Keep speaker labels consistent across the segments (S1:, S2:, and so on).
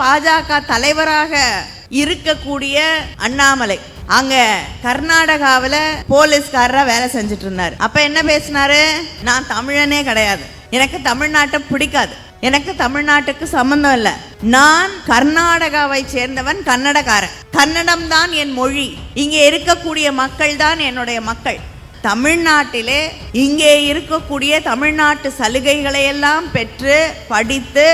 S1: பாஜக தலைவராக இருக்கக்கூடிய அண்ணாமலை அங்க கர்நாடகாவில் போலீஸ்காரரா வேலை செஞ்சுட்டு இருந்தாரு. அப்ப என்ன பேசினாரு? நான் தமிழனே கிடையாது, எனக்கு தமிழ்நாட்டை பிடிக்காது, எனக்கு தமிழ்நாட்டுக்கு சம்பந்தம் இல்லை, நான் கர்நாடகாவை சேர்ந்தவன், கன்னடக்காரன், கன்னடம் தான் என் மொழி, இங்கே இருக்கக்கூடிய மக்கள் தான் என்னுடைய மக்கள், தமிழ்நாட்டிலே இங்கே இருக்கக்கூடிய தமிழ்நாட்டு சலுகைகளை எல்லாம் பெற்று படித்து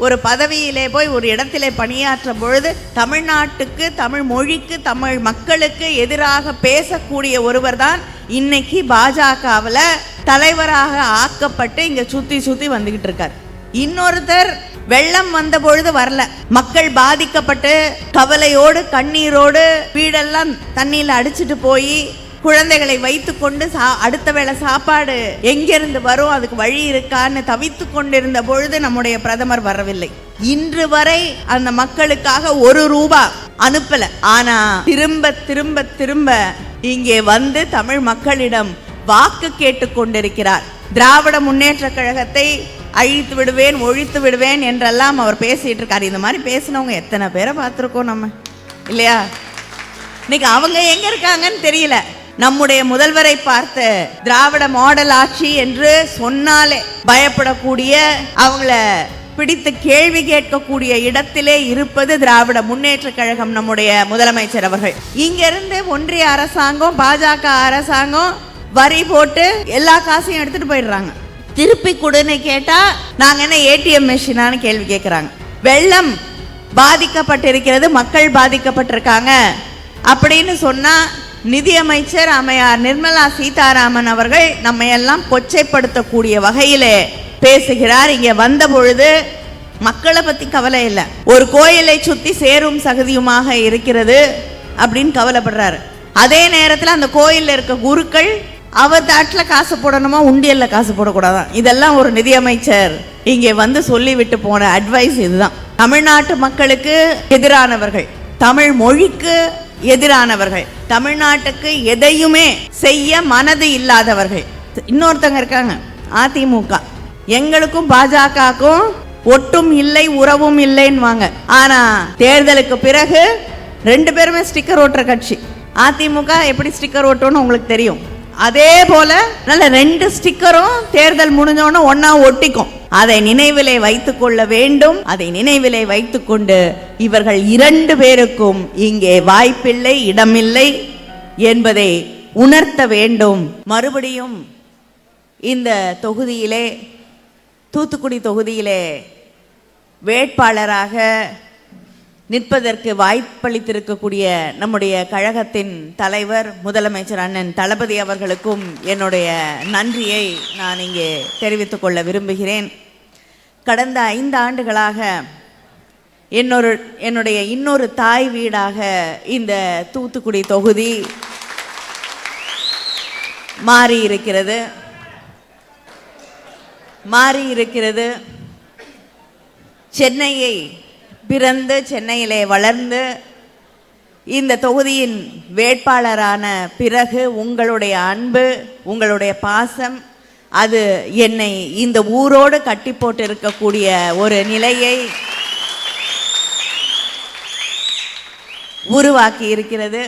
S1: ஒரு பதவியிலே போய் ஒரு இடத்திலே பணியாற்றும் பொழுது தமிழ்நாட்டுக்கு, தமிழ் மொழிக்கு, தமிழ் மக்களுக்கு எதிராக பேசக்கூடிய ஒருவர் தான் இன்னைக்கு பாஜகவில் தலைவராக ஆக்கப்பட்டு இங்க சுத்தி சுத்தி வந்துகிட்டு இருக்கார். இன்னொருத்தர் வெள்ளம் வந்த பொழுது வரல, மக்கள் பாதிக்கப்பட்டு கவலையோடு கண்ணீரோடு வீடெல்லாம் தண்ணியில் அடிச்சுட்டு போய் குழந்தைகளை வைத்து கொண்டு அடுத்த வேளை சாப்பாடு எங்கிருந்து வரும், அதுக்கு வழி இருக்கான்னு தவித்து கொண்டிருந்த பொழுது நம்முடைய பிரதமர் வரவில்லை. இன்று வரை அந்த மக்களுக்காக ₹1 அனுப்பல. ஆனா திரும்ப திரும்ப திரும்ப இங்கே வந்து தமிழ் மக்களிடம் வாக்கு கேட்டு கொண்டிருக்கிறார். திராவிட முன்னேற்ற கழகத்தை அழித்து விடுவேன், ஒழித்து விடுவேன் என்றெல்லாம் அவர் பேசிட்டு இருக்காரு. இந்த மாதிரி பேசினவங்க எத்தனை பேரை பார்த்துருக்கோம் நம்ம, இல்லையா? இன்னைக்கு அவங்க எங்க இருக்காங்கன்னு தெரியல. நம்முடைய முதல்வரை பார்த்து திராவிட மாடல் ஆட்சி என்று சொன்னாலே பயப்படக்கூடிய, அவங்கள பிடித்து கேள்வி கேட்கக்கூடிய இடத்திலே இருப்பது திராவிட முன்னேற்ற கழகம், நம்முடைய முதலமைச்சர் அவர்கள். இங்கிருந்து ஒன்றிய அரசாங்கம், பாஜக அரசாங்கம் வரி போட்டு எல்லா காசையும் எடுத்துட்டு போயிடுறாங்க. திருப்பி கொடுன்னு கேட்டா நாங்க என்ன ஏடிஎம் மெஷினான்னு கேள்வி கேட்கிறாங்க. வெள்ளம் பாதிக்கப்பட்டிருக்கிறது, மக்கள் பாதிக்கப்பட்டிருக்காங்க அப்படின்னு சொன்னா நிதியமைச்சர் அம்மையார் நிர்மலா சீதாராமன் அவர்கள் நம்ம எல்லாம் கொச்சைப்படுத்தக்கூடிய வகையிலே பேசுகிறார். இங்க வந்த பொழுது மக்களை பத்தி கவலை இல்லை, ஒரு கோயிலை சுத்தி சேரும் சகதியுமாக இருக்கிறது அப்படின்னு கவலைப்படுறாரு. அதே நேரத்தில் அந்த கோயிலில் இருக்க குருக்கள் அவர் தாட்டில் காசு போடணுமா, உண்டியல்ல காசு போடக்கூடாதான். இதெல்லாம் ஒரு நிதியமைச்சர் இங்கே வந்து சொல்லிவிட்டு போன அட்வைஸ் இதுதான். தமிழ்நாட்டு மக்களுக்கு எதிரானவர்கள், தமிழ் மொழிக்கு எதிரானவர்கள், தமிழ்நாட்டுக்கு எதையுமே செய்ய மனது இல்லாதவர்கள். இன்னொருத்தங்க இருக்காங்க அதிமுக, எங்களுக்கும் பாஜகவுக்கும் ஒட்டும் இல்லை உறவும் இல்லைன்னு. ஆனா தேர்தலுக்கு பிறகு 2 பேருமே ஸ்டிக்கர் ஓட்டுற கட்சி. அதிமுக எப்படி ஸ்டிக்கர் ஓட்டும்னு உங்களுக்கு தெரியும். அதே போல நல்ல 2 ஸ்டிக்கரும் தேர்தல் முடிஞ்சோன்னு ஒன்னா ஒட்டிக்கும். அதை நினைவிலே வைத்துக் கொள்ள வேண்டும். அதை நினைவிலே வைத்துக் கொண்டு இவர்கள் 2 பேருக்கும் இங்கே வாய்ப்பில்லை, இடமில்லை என்பதை உணர்த்த வேண்டும். மறுபடியும் இந்த தொகுதியிலே, தூத்துக்குடி தொகுதியிலே வேட்பாளராக நிற்பதற்கு வாய்ப்பளித்திருக்கக்கூடிய நம்முடைய கழகத்தின் தலைவர் முதலமைச்சர் அண்ணன் தளபதி அவர்களுக்கும் என்னுடைய நன்றியை நான் இங்கே தெரிவித்துக் கொள்ள விரும்புகிறேன். கடந்த 5 ஆண்டுகளாக என்னுடைய இன்னொரு தாய் வீடாக இந்த தூத்துக்குடி தொகுதி மாறி இருக்கிறது. சென்னையை பிறந்து சென்னையிலே வளர்ந்து இந்த தொகுதியின் வேட்பாளரான பிறகு உங்களுடைய அன்பு, உங்களுடைய பாசம், அது என்னை இந்த ஊரோடு கட்டி போட்டு இருக்கக்கூடிய ஒரு நிலையை உருவாக்கி இருக்கிறது.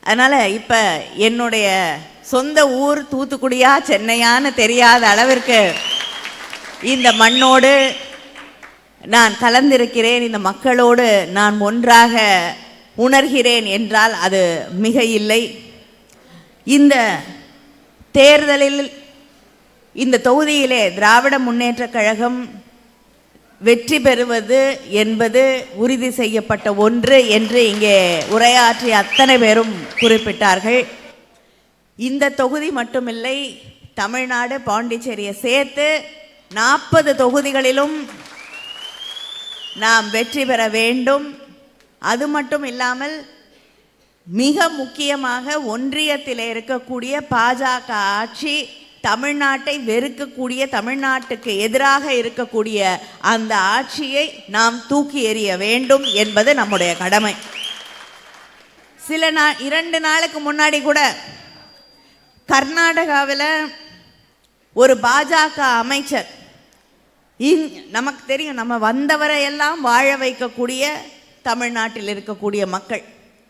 S1: அதனால இப்ப என்னுடைய சொந்த ஊர் தூத்துக்குடியா சென்னையான்னு தெரியாத அளவிற்கு இந்த மண்ணோடு நான் கலந்திருக்கிறேன், இந்த மக்களோடு நான் ஒன்றாக உணர்கிறேன் என்றால் அது மிக இல்லை. இந்த தேர்தலில் இந்த தொகுதியிலே திராவிட முன்னேற்ற கழகம் வெற்றி பெறுவது என்பது உறுதி செய்யப்பட்ட ஒன்று என்று இங்கே உரையாற்றிய அத்தனை பேரும் குறிப்பிட்டார்கள். இந்த தொகுதி மட்டுமில்லை, தமிழ்நாடு பாண்டிச்சேரியை சேர்த்து 40 தொகுதிகளிலும் நாம் வெற்றி பெற வேண்டும். அது மட்டும் இல்லாமல் மிக முக்கியமாக ஒன்றியத்தில் இருக்கக்கூடிய பாஜக ஆட்சி தமிழ்நாட்டை வெறுக்கக்கூடிய, தமிழ்நாட்டுக்கு எதிராக இருக்கக்கூடிய அந்த ஆட்சியை நாம் தூக்கி எறிய வேண்டும் என்பது நம்முடைய கடமை. 2 நாளுக்கு முன்னாடி கூட கர்நாடகாவில் ஒரு பாஜக அமைச்சர் நமக்கு தெரியும், நம்ம வந்தவரை எல்லாம் வாழ வைக்கக்கூடிய தமிழ்நாட்டில் இருக்கக்கூடிய மக்கள்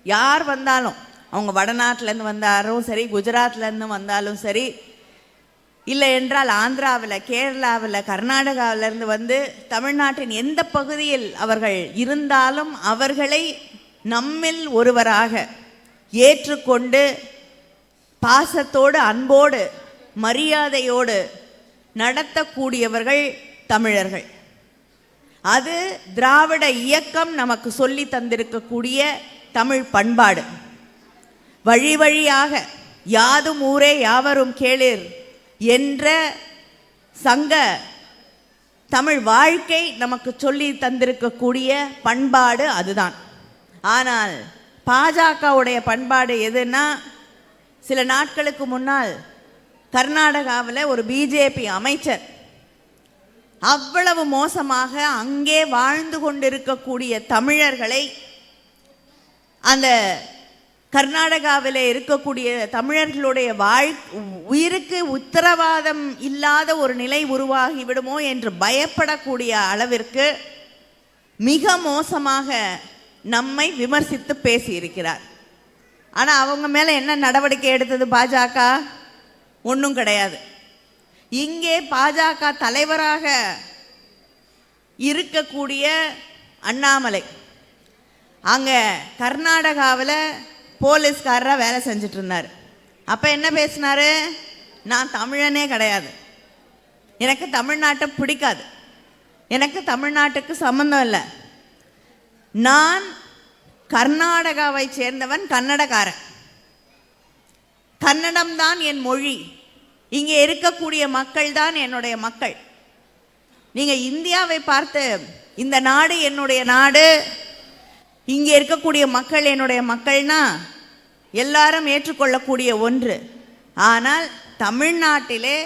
S1: யார் வந்தாலும், அவங்க வடநாட்டிலேருந்து வந்தாலும் சரி, குஜராத்லேருந்து வந்தாலும் சரி, இல்லை என்றால் ஆந்திராவில், கேரளாவில், கர்நாடகாவிலேருந்து வந்து தமிழ்நாட்டின் எந்த பகுதியில் அவர்கள் இருந்தாலும் அவர்களை நம்மில் ஒருவராக ஏற்றுக்கொண்டு பாசத்தோடு, அன்போடு, மரியாதையோடு நடத்தக்கூடியவர்கள் தமிழர்கள். அது திராவிட இயக்கம் நமக்கு சொல்லி தந்திருக்கக்கூடிய தமிழ் பண்பாடு. வழி வழியாக யாதும் ஊரே யாவரும் கேளீர் என்ற சங்க தமிழ் வாழ்க்கை நமக்கு சொல்லி தந்திருக்கக்கூடிய பண்பாடு அதுதான். ஆனால் பாஜகவுடைய பண்பாடு எதுன்னா, சில நாட்களுக்கு முன்னால் கர்நாடகாவில் ஒரு பிஜேபி அமைச்சர் அவ்வளவு மோசமாக அங்கே வாழ்ந்து கொண்டிருக்கக்கூடிய தமிழர்களை, அந்த கர்நாடகாவில் இருக்கக்கூடிய தமிழர்களுடைய உயிருக்கு உத்தரவாதம் இல்லாத ஒரு நிலை உருவாகி விடுமோ என்று பயப்படக்கூடிய அளவிற்கு மிக மோசமாக நம்மை விமர்சித்து பேசியிருக்கிறார். ஆனால் அவங்க மேலே என்ன நடவடிக்கை எடுத்தது பாஜக? ஒன்றும் கிடையாது. இங்கே பாஜக தலைவராக இருக்கக்கூடிய அண்ணாமலை அங்கே கர்நாடகாவில் போலீஸ்காரராக வேலை செஞ்சுட்டு இருந்தார். அப்போ என்ன பேசினார்? நான் தமிழனே கிடையாது, எனக்கு தமிழ்நாட்டை பிடிக்காது, எனக்கு தமிழ்நாட்டுக்கு சம்மந்தம் இல்லை, நான் கர்நாடகாவை சேர்ந்தவன், கன்னடக்காரன், கன்னடம்தான் என் மொழி, இங்கே இருக்கக்கூடிய மக்கள் தான் என்னுடைய மக்கள். நீங்கள் இந்தியாவை பார்த்து இந்த நாடு என்னுடைய நாடு, இங்கே இருக்கக்கூடிய மக்கள் என்னுடைய மக்கள்னா எல்லாரும் ஏற்றுக்கொள்ளக்கூடிய ஒன்று. ஆனால் தமிழ்நாட்டிலே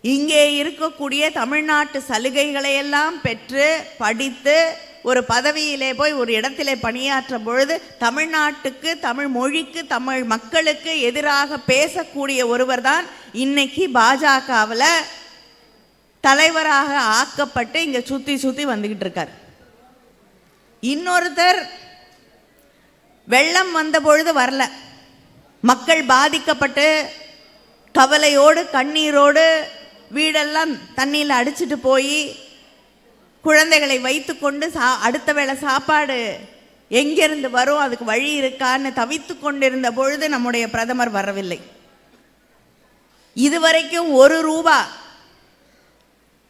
S1: இங்கே இருக்கக்கூடிய தமிழ்நாட்டு சலுகைகளையெல்லாம் பெற்று படித்து ஒரு பதவியிலே போய் ஒரு இடத்திலே பணியாற்றும் பொழுது தமிழ்நாட்டுக்கு, தமிழ் மொழிக்கு, தமிழ் மக்களுக்கு எதிராக பேசக்கூடிய ஒருவர் தான் இன்னைக்கு பாஜகவில் தலைவராக ஆக்கப்பட்டு இங்கே சுற்றி சுற்றி வந்துக்கிட்டு இருக்கார். இன்னொருத்தர் வெள்ளம் வந்த பொழுது வரல, மக்கள் பாதிக்கப்பட்டு கவலையோடு கண்ணீரோடு வீடெல்லாம் தண்ணியில் அடிச்சிட்டு போய் குழந்தைகளை வைத்து கொண்டு அடுத்த வேளை சாப்பாடு எங்கிருந்து வரும், அதுக்கு வழி இருக்கான்னு தவித்து கொண்டிருந்த பொழுது நம்முடைய பிரதமர் வரவில்லை. இதுவரைக்கும் ₹1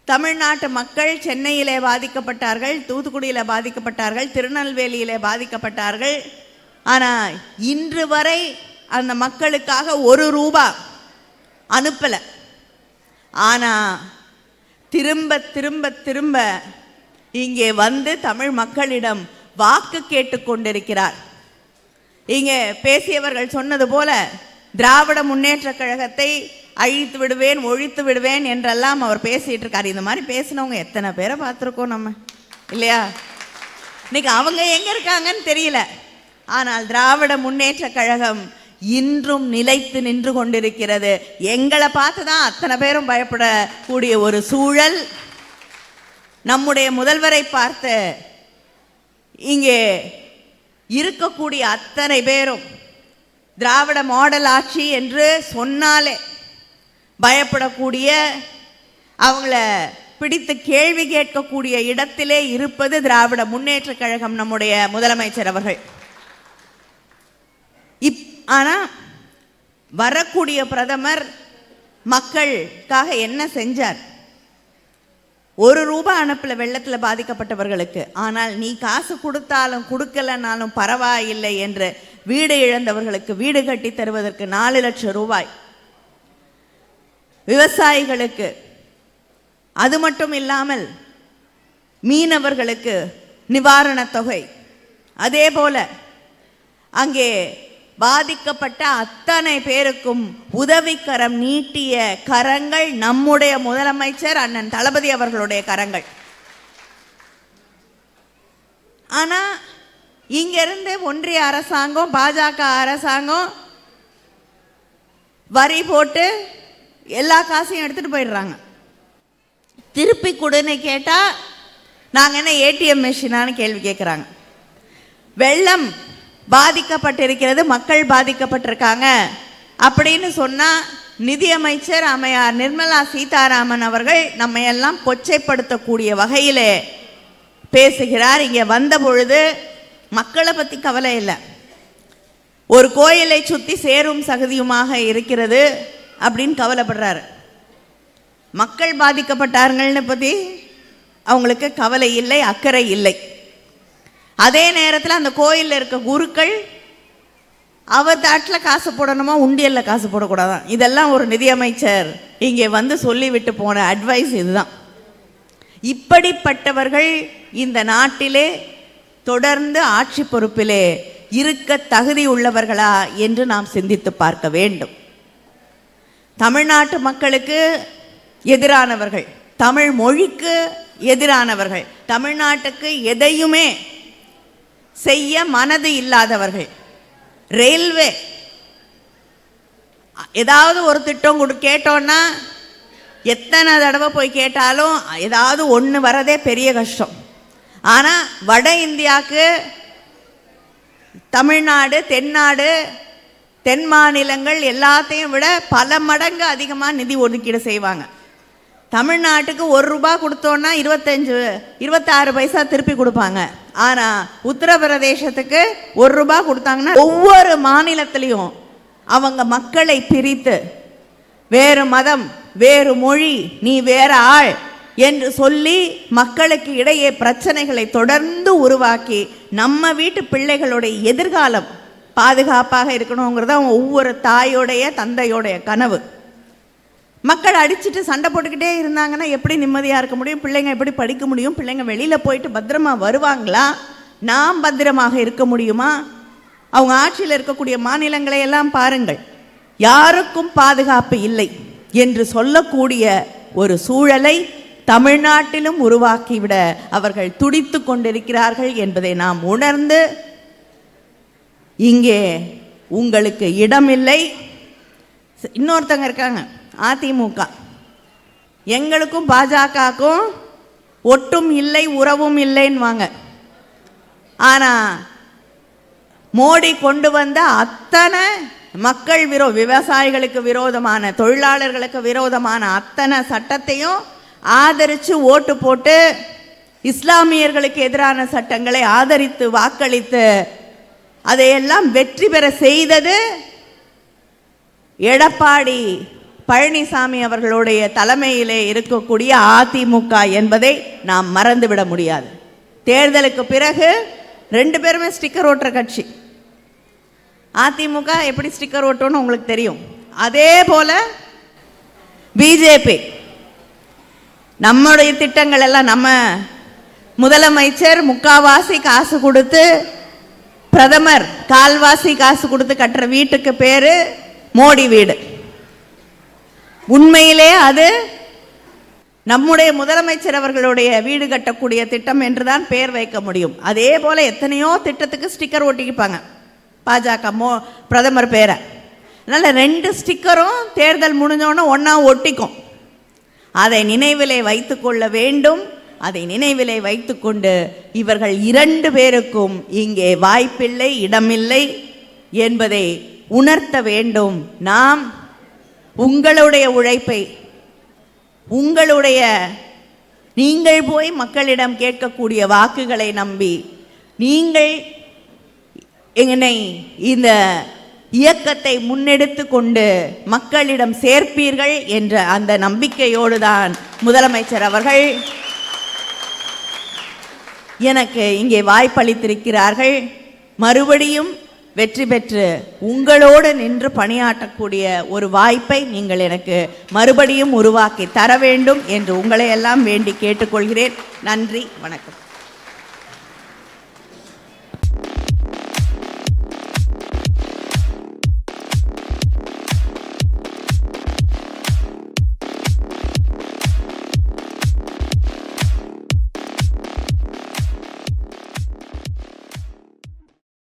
S1: தமிழ்நாட்டு மக்கள் சென்னையிலே பாதிக்கப்பட்டார்கள், தூத்துக்குடியில் பாதிக்கப்பட்டார்கள், திருநெல்வேலியிலே பாதிக்கப்பட்டார்கள். ஆனால் இன்று வரை அந்த மக்களுக்காக ₹1 அனுப்பலை. ஆனால் திரும்ப திரும்ப திரும்ப இங்கே வந்து தமிழ் மக்களிடம் வாக்கு கேட்டு கொண்டிருக்கிறார். இங்கே பேசியவர்கள் சொன்னது போல திராவிட முன்னேற்ற கழகத்தை அழித்து விடுவேன், ஒழித்து விடுவேன் என்றெல்லாம் அவர் பேசிட்டு இருக்கார். இந்த மாதிரி பேசினவங்க எத்தனை பேரை பார்த்துருக்கோம் நம்ம, இல்லையா? இன்னைக்கு அவங்க எங்க இருக்காங்கன்னு தெரியல. ஆனால் திராவிட முன்னேற்ற கழகம் இன்றும் நிலைத்து நின்று கொண்டிருக்கிறது. எங்களை பார்த்து தான் அத்தனை பேரும் பயப்படக்கூடிய ஒரு சூழல். நம்முடைய முதல்வரை பார்த்து இங்கே இருக்கக்கூடிய அத்தனை பேரும் திராவிட மாடல் ஆட்சி என்று சொன்னாலே பயப்படக்கூடிய, அவங்கள பிடித்து கேள்வி கேட்கக்கூடிய இடத்திலே இருப்பது திராவிட முன்னேற்ற கழகம், நம்முடைய முதலமைச்சர் அவர்கள். ஆனால் வரக்கூடிய பிரதமர் மக்களுக்காக என்ன செஞ்சார்? ₹1 அனுப்பல வெள்ளத்தில் பாதிக்கப்பட்டவர்களுக்கு. ஆனால் நீ காசு கொடுத்தாலும் கொடுக்கலனாலும் பரவாயில்லை என்று வீடு இழந்தவர்களுக்கு வீடு கட்டி தருவதற்கு ₹4 லட்சம், விவசாயிகளுக்கு, அது மட்டும் இல்லாமல் மீனவர்களுக்கு நிவாரணத் தொகை, அதே போல அங்கே பாதிக்கப்பட்ட அத்தனை பேருக்கும் உதவிக்கரம் நீட்டிய கரங்கள் நம்முடைய முதலமைச்சர் அண்ணன் தளபதி அவர்களுடைய கரங்கள். ஆனா இங்கிருந்து ஒன்றிய அரசாங்கம், பாஜக அரசாங்கம் வரி போட்டு எல்லா காசையும் எடுத்துட்டு போயிடுறாங்க. திருப்பி கொடுன்னு கேட்டால் நாங்கள் என்ன ஏடிஎம் மெஷினான்னு கேள்வி கேட்குறாங்க. வெள்ளம் பாதிக்கப்பட்டிருக்கிறது, மக்கள் பாதிக்கப்பட்டிருக்காங்க அப்படின்னு சொன்னால் நிதியமைச்சர் அம்மையார் நிர்மலா சீதாராமன் அவர்கள் நம்ம எல்லாம் கொச்சைப்படுத்தக்கூடிய வகையில் பேசுகிறார். இங்கே வந்த பொழுது மக்களை பற்றி கவலை இல்லை, ஒரு கோயிலை சுற்றி சேரும் சகதியுமாக இருக்கிறது அப்படின்னு கவலைப்படுறாரு. மக்கள் பாதிக்கப்பட்டார்கள்னு பற்றி அவங்களுக்கு கவலை இல்லை, அக்கறை இல்லை. அதே நேரத்தில் அந்த கோயிலில் இருக்க குருக்கள் அவர் தாட்டில் காசு போடணுமா, உண்டியலில் காசு போடக்கூடாதான். இதெல்லாம் ஒரு நிதியமைச்சர் இங்கே வந்து சொல்லிவிட்டு போன அட்வைஸ் இதுதான். இப்படிப்பட்டவர்கள் இந்த நாட்டிலே தொடர்ந்து ஆட்சி பொறுப்பிலே இருக்க தகுதி உள்ளவர்களா என்று நாம் சிந்தித்து பார்க்க வேண்டும். தமிழ்நாட்டு மக்களுக்கு எதிரானவர்கள், தமிழ் மொழிக்கு எதிரானவர்கள், தமிழ்நாட்டுக்கு எதையுமே செய்ய மனது இல்லாதவர்கள், ரயில்வே ஏதாவது ஒரு திட்டம் கேட்டோன்னா எத்தனை தடவை போய் கேட்டாலும் ஏதாவது ஒன்று வரதே பெரிய கஷ்டம். ஆனால் வட இந்தியாவுக்கு தமிழ்நாடு, தென்னாடு, தென் மாநிலங்கள் எல்லாத்தையும் விட பல மடங்கு அதிகமாக நிதி ஒதுக்கீடு செய்வாங்க. தமிழ்நாட்டுக்கு ₹1 கொடுத்தோன்னா 26 பைசா திருப்பி கொடுப்பாங்க. ஆனால் உத்தரப்பிரதேசத்துக்கு ₹1 கொடுத்தாங்கன்னா ஒவ்வொரு மாநிலத்திலையும் அவங்க மக்களை பிரித்து வேறு மதம், வேறு மொழி, நீ வேற ஆள் என்று சொல்லி மக்களுக்கு இடையே பிரச்சனைகளை தொடர்ந்து உருவாக்கி நம்ம வீட்டு பிள்ளைகளுடைய எதிர்காலம் பாதுகாப்பாக இருக்கணுங்கிறத ஒவ்வொரு தாயோடைய தந்தையோடைய கனவு. மக்கள் அடிச்சுட்டு சண்டை போட்டுக்கிட்டே இருந்தாங்கன்னா எப்படி நிம்மதியாக இருக்க முடியும்? பிள்ளைங்க எப்படி படிக்க முடியும்? பிள்ளைங்க வெளியில் போயிட்டு பத்திரமா வருவாங்களா? நாம் பத்திரமாக இருக்க முடியுமா? அவங்க ஆட்சியில் இருக்கக்கூடிய மாநிலங்களை எல்லாம் பாருங்கள், யாருக்கும் பாதுகாப்பு இல்லை என்று சொல்லக்கூடிய ஒரு சூழலை தமிழ்நாட்டிலும் உருவாக்கிவிட அவர்கள் துடித்து கொண்டிருக்கிறார்கள் என்பதை நாம் உணர்ந்து, இங்கே உங்களுக்கு இடமில்லை. இன்னொருத்தங்க இருக்காங்க அதிமுக, எங்களுக்கும் பாஜகவுக்கும் ஒட்டும் இல்லை உறவும் இல்லைன்னுவாங்க. ஆனால் மோடி கொண்டு வந்த அத்தனை மக்கள் விவசாயிகளுக்கு விரோதமான, தொழிலாளர்களுக்கு விரோதமான அத்தனை சட்டத்தையும் ஆதரித்து ஓட்டு போட்டு இஸ்லாமியர்களுக்கு எதிரான சட்டங்களை ஆதரித்து வாக்களித்து அதையெல்லாம் வெற்றி பெற செய்தது எடப்பாடி பழனிசாமி அவர்களுடைய தலைமையிலே இருக்கக்கூடிய அதிமுக என்பதை நாம் மறந்துவிட முடியாது. தேர்தலுக்கு பிறகு 2 பேருமே ஸ்டிக்கர் ஓட்டுற கட்சி. அதிமுக எப்படி ஸ்டிக்கர் ஓட்டணும்னு உங்களுக்கு தெரியும். அதே போல பிஜேபி நம்முடைய திட்டங்கள் எல்லாம், நம்ம முதலமைச்சர் முக்காவாசி காசு கொடுத்து, பிரதமர் கால்வாசி காசு கொடுத்து கட்டுற வீட்டுக்கு பேரு மோடி வீடு. உண்மையிலே அது நம்முடைய முதலமைச்சர் அவர்களுடைய வீடு கட்டக்கூடிய திட்டம் என்றுதான் பெயர் வைக்க முடியும். அதே போல எத்தனையோ திட்டத்துக்கு ஸ்டிக்கர் ஒட்டிக்குப்பாங்க பாஜக பிரதமர் பேரை. அதனால 2 ஸ்டிக்கரும் தேர்தல் முடிஞ்சோன்னு ஒன்றா ஒட்டிக்கும். அதை நினைவிலே வைத்து கொள்ள வேண்டும். அதை நினைவிலே வைத்து கொண்டு இவர்கள் 2 பேருக்கும் இங்கே வாய்ப்பில்லை, இடமில்லை என்பதை உணர்த்த வேண்டும். நாம் உங்களுடைய உழைப்பை, நீங்கள் போய் மக்களிடம் கேட்கக்கூடிய வாக்குகளை நம்பி நீங்கள் என்னை இந்த இயக்கத்தை முன்னெடுத்து கொண்டு மக்களிடம் சேர்ப்பீர்கள் என்ற அந்த நம்பிக்கையோடு தான் முதலமைச்சர் அவர்கள் எனக்கு இங்கே வாய்ப்பளித்திருக்கிறார்கள். மறுபடியும் வெற்றி பெற்று உங்களோடு நின்று பணியாற்றக்கூடிய ஒரு வாய்ப்பை நீங்கள் எனக்கு மறுபடியும் உருவாக்கி தர வேண்டும் என்று உங்களை எல்லாம் வேண்டி கேட்டுக்கொள்கிறேன். நன்றி, வணக்கம்.